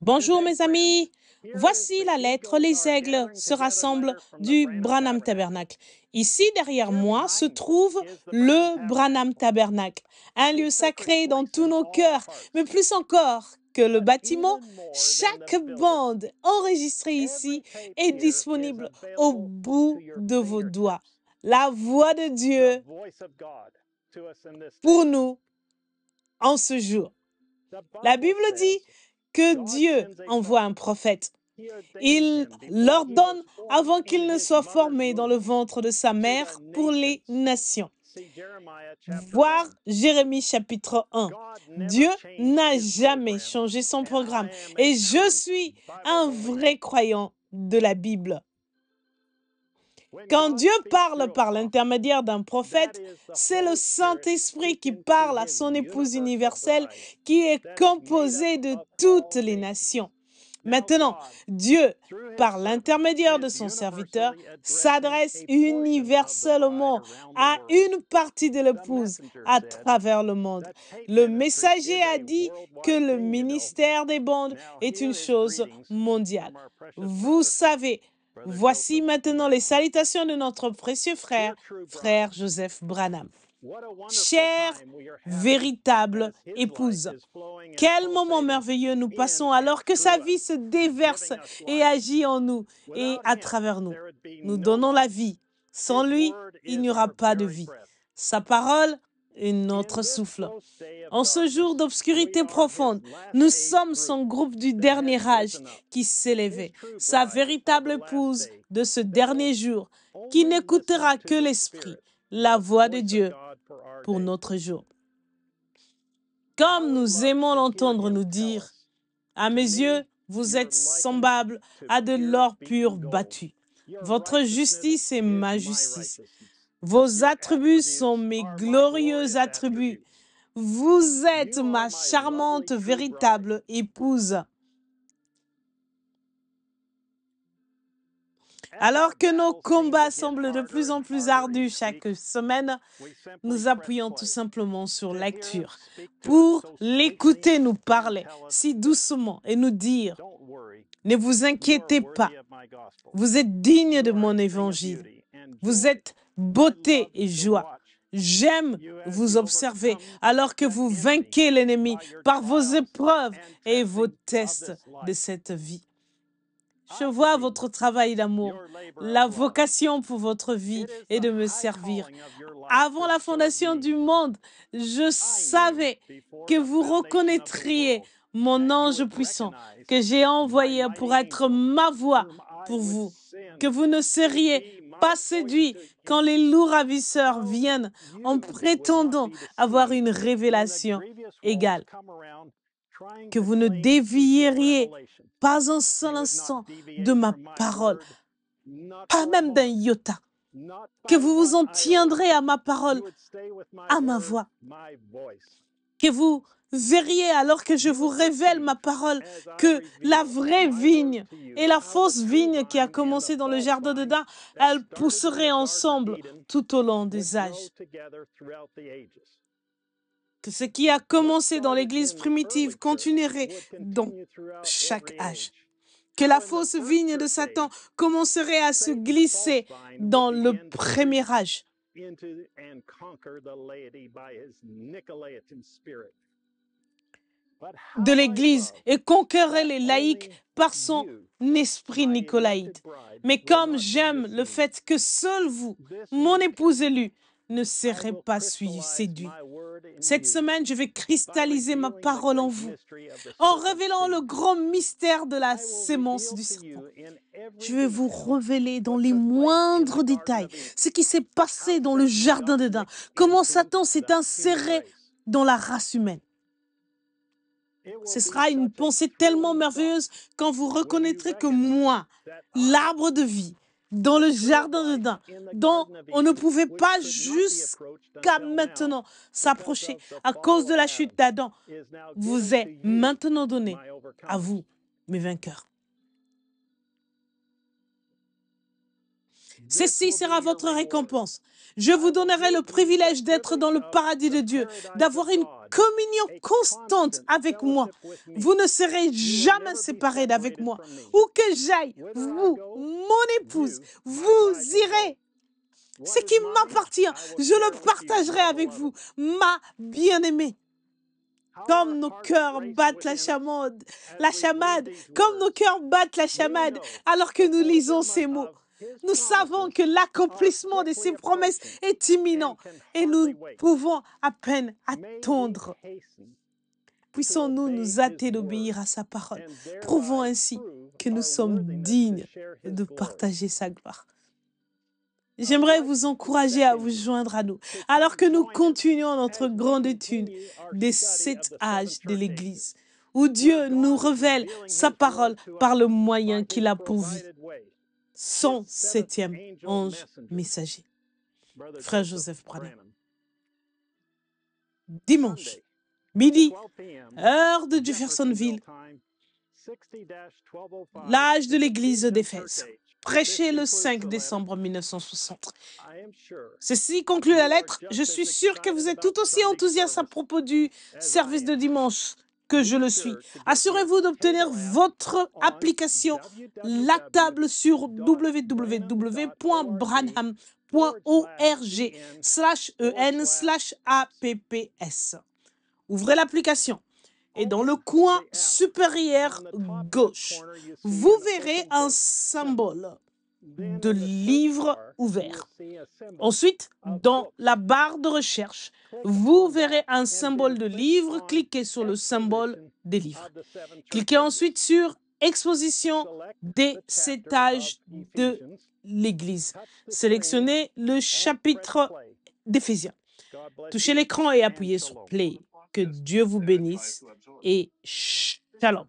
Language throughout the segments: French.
Bonjour mes amis, voici la lettre Les aigles se rassemblent du Branham Tabernacle. Ici derrière moi se trouve le Branham Tabernacle, un lieu sacré dans tous nos cœurs, mais plus encore que le bâtiment, chaque bande enregistrée ici est disponible au bout de vos doigts. La voix de Dieu pour nous en ce jour. La Bible dit que Dieu envoie un prophète. Il l'ordonne avant qu'il ne soit formé dans le ventre de sa mère pour les nations. Voir Jérémie chapitre 1. Dieu n'a jamais changé son programme et je suis un vrai croyant de la Bible. Quand Dieu parle par l'intermédiaire d'un prophète, c'est le Saint-Esprit qui parle à son épouse universelle qui est composée de toutes les nations. Maintenant, Dieu, par l'intermédiaire de son serviteur, s'adresse universellement à une partie de l'épouse à travers le monde. Le messager a dit que le ministère des bandes est une chose mondiale. Vous savez, voici maintenant les salutations de notre précieux frère, frère Joseph Branham. Chère, véritable épouse, quel moment merveilleux nous passons alors que sa vie se déverse et agit en nous et à travers nous. Nous donnons la vie. Sans lui, il n'y aura pas de vie. Sa parole est notre souffle. En ce jour d'obscurité profonde, nous sommes son groupe du dernier âge qui s'élevait, sa véritable épouse de ce dernier jour, qui n'écoutera que l'Esprit, la voix de Dieu pour notre jour. Comme nous aimons l'entendre nous dire, à mes yeux, vous êtes semblables à de l'or pur battu. Votre justice est ma justice. Vos attributs sont mes glorieux attributs. Vous êtes ma charmante véritable épouse. Alors que nos combats semblent de plus en plus ardus chaque semaine, nous appuyons tout simplement sur lecture pour l'écouter nous parler si doucement et nous dire « Ne vous inquiétez pas, vous êtes digne de mon évangile, vous êtes beauté et joie. J'aime vous observer alors que vous vainquez l'ennemi par vos épreuves et vos tests de cette vie. Je vois votre travail d'amour, la vocation pour votre vie est de me servir. Avant la fondation du monde, je savais que vous reconnaîtriez mon ange puissant que j'ai envoyé pour être ma voix pour vous, que vous ne seriez pas séduits quand les loups ravisseurs viennent en prétendant avoir une révélation égale, que vous ne dévieriez pas un seul instant de ma parole, pas même d'un iota, que vous vous en tiendrez à ma parole, à ma voix, que vous verriez alors que je vous révèle ma parole que la vraie vigne et la fausse vigne qui a commencé dans le jardin d'Éden, elles pousseraient ensemble tout au long des âges. Que ce qui a commencé dans l'Église primitive continuerait dans chaque âge. Que la fausse vigne de Satan commencerait à se glisser dans le premier âge de l'Église et conquérir les laïcs par son esprit nicolaïte. Mais comme j'aime le fait que seul vous, mon épouse élue, ne serez pas séduit. Cette semaine, je vais cristalliser ma parole en vous, en révélant le grand mystère de la sémence du serpent. Je vais vous révéler dans les moindres détails ce qui s'est passé dans le jardin d'Éden, comment Satan s'est inséré dans la race humaine. Ce sera une pensée tellement merveilleuse quand vous reconnaîtrez que moi, l'arbre de vie, dans le jardin d'Éden, dont on ne pouvait pas jusqu'à maintenant s'approcher à cause de la chute d'Adam, vous est maintenant donné à vous, mes vainqueurs. Ceci sera votre récompense. Je vous donnerai le privilège d'être dans le paradis de Dieu, d'avoir une communion constante avec moi. Vous ne serez jamais séparés d'avec moi. Où que j'aille, vous, mon épouse, vous irez. Ce qui m'appartient, je le partagerai avec vous, ma bien-aimée. Comme nos cœurs battent la chamade, comme nos cœurs battent la chamade, alors que nous lisons ces mots. Nous savons que l'accomplissement de ces promesses est imminent et nous pouvons à peine attendre. Puissons-nous nous hâter d'obéir à sa parole. Prouvons ainsi que nous sommes dignes de partager sa gloire. J'aimerais vous encourager à vous joindre à nous, alors que nous continuons notre grande étude des 7 âges de l'Église, où Dieu nous révèle sa parole par le moyen qu'il a pourvu. Son 7e ange messager. Frère Joseph Branham. Dimanche, midi, heure de Jeffersonville, l'âge de l'Église d'Éphèse. Prêché le 5 décembre 1960. Ceci conclut la lettre. Je suis sûre que vous êtes tout aussi enthousiaste à propos du service de dimanche que je le suis. Assurez-vous d'obtenir votre application La Table sur www.branham.org/en/apps. Ouvrez l'application. Et dans le coin supérieur gauche, vous verrez un symbole de livre ouvert. Ensuite, dans la barre de recherche, vous verrez un symbole de livre. Cliquez sur le symbole des livres. Cliquez ensuite sur Exposition des 7 âges de l'Église. Sélectionnez le chapitre d'Éphésiens. Touchez l'écran et appuyez sur Play. Que Dieu vous bénisse et shalom.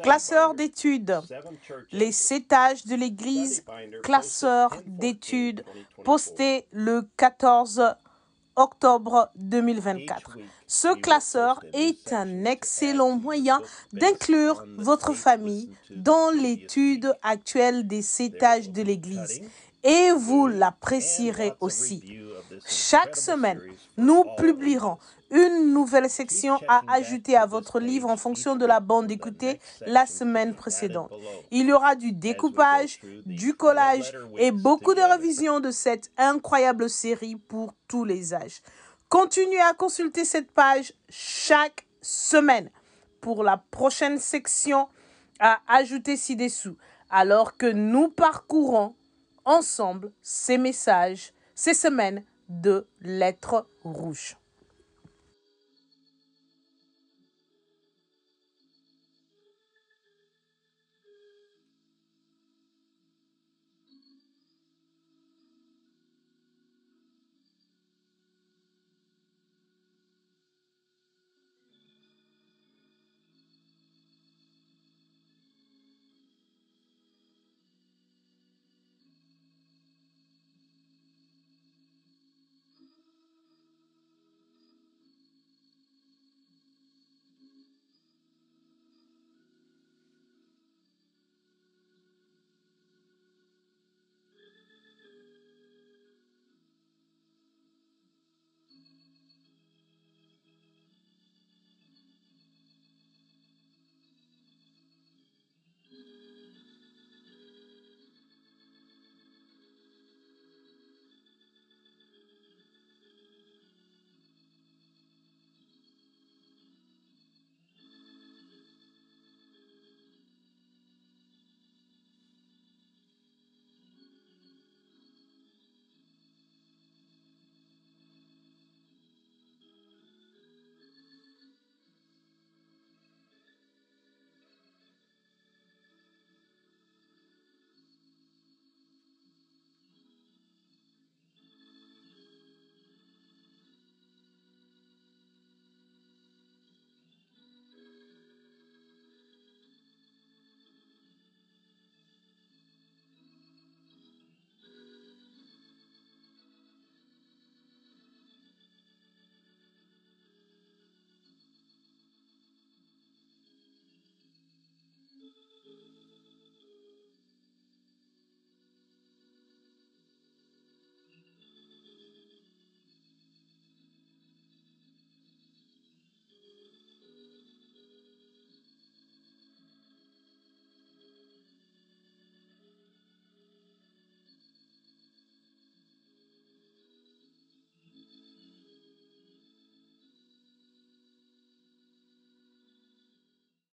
Classeur d'études, les 7 âges de l'Église, classeur d'études, posté le 14 octobre 2024. Ce classeur est un excellent moyen d'inclure votre famille dans l'étude actuelle des 7 âges de l'Église. Et vous l'apprécierez aussi. Chaque semaine, nous publierons une nouvelle section à ajouter à votre livre en fonction de la bande écoutée la semaine précédente. Il y aura du découpage, du collage et beaucoup de révisions de cette incroyable série pour tous les âges. Continuez à consulter cette page chaque semaine pour la prochaine section à ajouter ci-dessous, alors que nous parcourons ensemble ces messages, ces semaines de lettres rouges.